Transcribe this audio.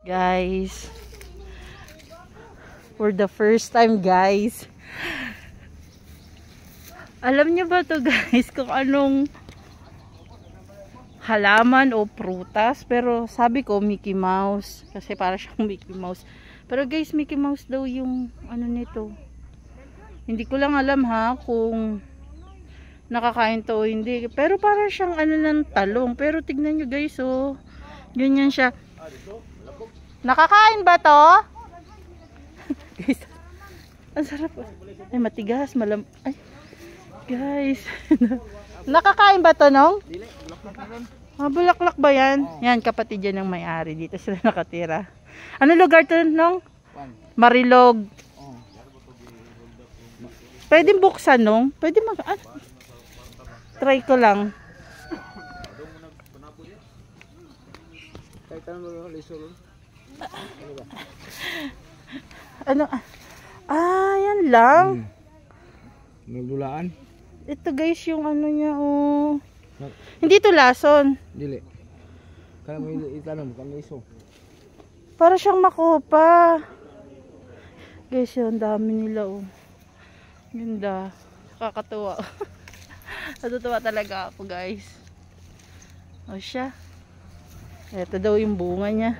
Guys, for the first time guys, alam niyo ba to guys kung anong halaman o prutas? Pero sabi ko Mickey Mouse kasi para siyang Mickey Mouse. Pero guys, Mickey Mouse daw yung ano nito. Hindi ko lang alam ha kung nakakain to o hindi. Pero para siyang ano ng talong. Pero tignan nyo guys, oh, ganyan siya. Nakakain ba to? Guys, ang sarap. Ay, matigas, ay, guys. Nakakain ba to, nong? Bulaklak ba yan? Yan, kapatid yan ng may-ari. Dito sila nakatira. Ano lugar to, nong? Marilog. Pwede buksan, nong? Pwede try ko lang. Ano? Yan lang. Nagdulaan. Ito guys yung ano niya, oh. Hindi to lason. Dili. Kaya mo itanong kami iso. Para siyang makopa. Guys, yung dami nila, oh. Ganda. Kakatuwa. Natutuwa talaga ako guys. O siya. Ito daw yung bunga niya.